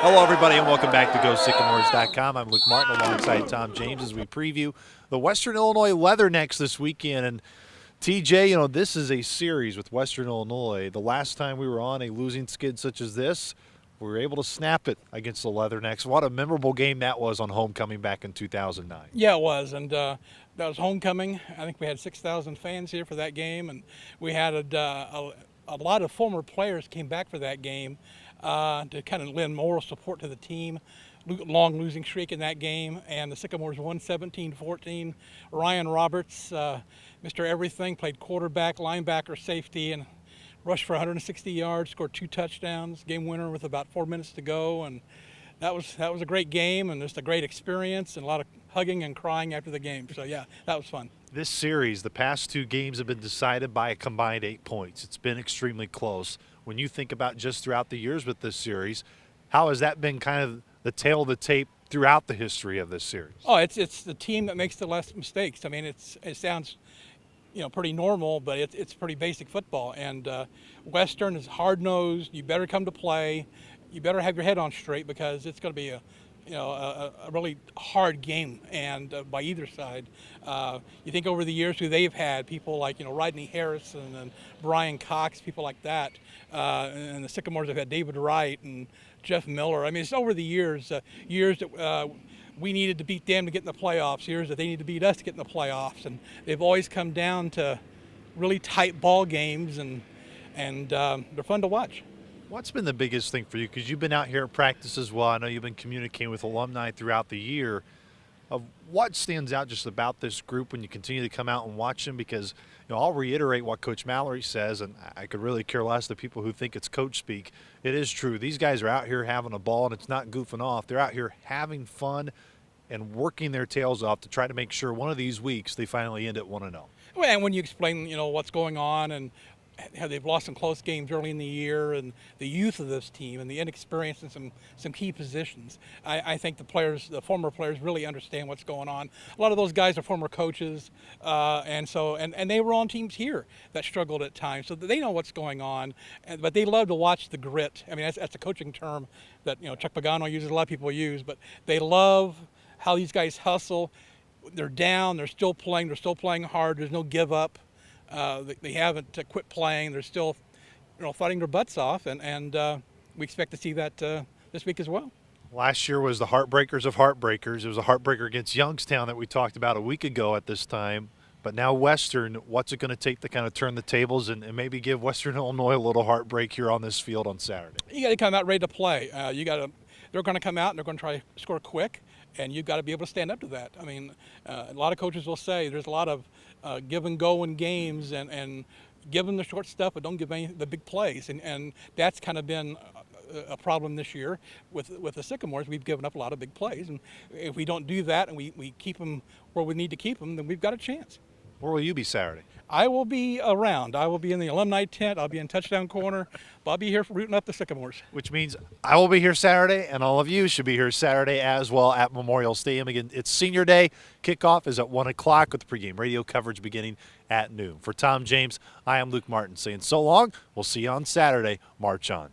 Hello, everybody, and welcome back to GoSycamores.com. I'm Luke Martin alongside Tom James as we preview the Western Illinois Leathernecks this weekend. And TJ, this is a series with Western Illinois. The last time we were on a losing skid such as this, we were able to snap it against the Leathernecks. What a memorable game that was on homecoming back in 2009. Yeah, it was, and that was homecoming. I think we had 6,000 fans here for that game, and we had a lot of former players came back for that game to kind of lend moral support to the team. Long losing streak in that game, and the Sycamores won 17-14. Ryan Roberts, Mr. Everything, played quarterback, linebacker, safety, and rushed for 160 yards, scored 2 touchdowns, game winner with about 4 minutes to go, and that was a great game and just a great experience and a lot of hugging and crying after the game. So yeah, that was fun. This series, the past 2 games have been decided by a combined 8 points. It's been extremely close. When you think about just throughout the years with this series, how has that been kind of the tail of the tape throughout the history of this series? Oh, it's the team that makes the less mistakes. I mean, it sounds pretty normal, but it's pretty basic football. And Western is hard-nosed. You better come to play. You better have your head on straight because it's going to be a really hard game, and by either side. You think over the years who they've had, people like Rodney Harrison and Brian Cox, people like that, and the Sycamores have had David Wright and Jeff Miller. I mean, it's over the years that we needed to beat them to get in the playoffs, years that they need to beat us to get in the playoffs, and they've always come down to really tight ball games, and they're fun to watch. What's been the biggest thing for you? Because you've been out here at practice as well. I know you've been communicating with alumni throughout the year. Of what stands out just about this group when you continue to come out and watch them? Because I'll reiterate what Coach Mallory says, and I could really care less the people who think it's coach speak. It is true. These guys are out here having a ball, and it's not goofing off. They're out here having fun and working their tails off to try to make sure one of these weeks they finally end at 1-0. Well, and when you explain, what's going on and how they've lost some close games early in the year, and the youth of this team and the inexperience in some key positions, I think the former players really understand what's going on. A lot of those guys are former coaches, and they were on teams here that struggled at times, so they know what's going on. But they love to watch the grit. I mean, that's a coaching term that Chuck Pagano uses, a lot of people use, but they love how these guys hustle. They're down, they're still playing hard. There's no give up. They haven't quit playing. They're still, fighting their butts off, and we expect to see that this week as well. Last year was the heartbreakers of heartbreakers. It was a heartbreaker against Youngstown that we talked about a week ago at this time. But now Western, what's it going to take to kind of turn the tables and maybe give Western Illinois a little heartbreak here on this field on Saturday? You got to come out ready to play. They're going to come out and they're going to try to score quick, and you've got to be able to stand up to that. I mean, a lot of coaches will say there's a lot of give and go in games, and give them the short stuff, but don't give the big plays. And that's kind of been a problem this year with the Sycamores. We've given up a lot of big plays, and if we don't do that and we keep them where we need to keep them, then we've got a chance. Where will you be Saturday? I will be around. I will be in the alumni tent. I'll be in touchdown corner. But I'll be here rooting up the Sycamores. Which means I will be here Saturday, and all of you should be here Saturday as well at Memorial Stadium. Again, it's senior day. Kickoff is at 1 o'clock with the pregame radio coverage beginning at noon. For Tom James, I am Luke Martin saying so long. We'll see you on Saturday. March on.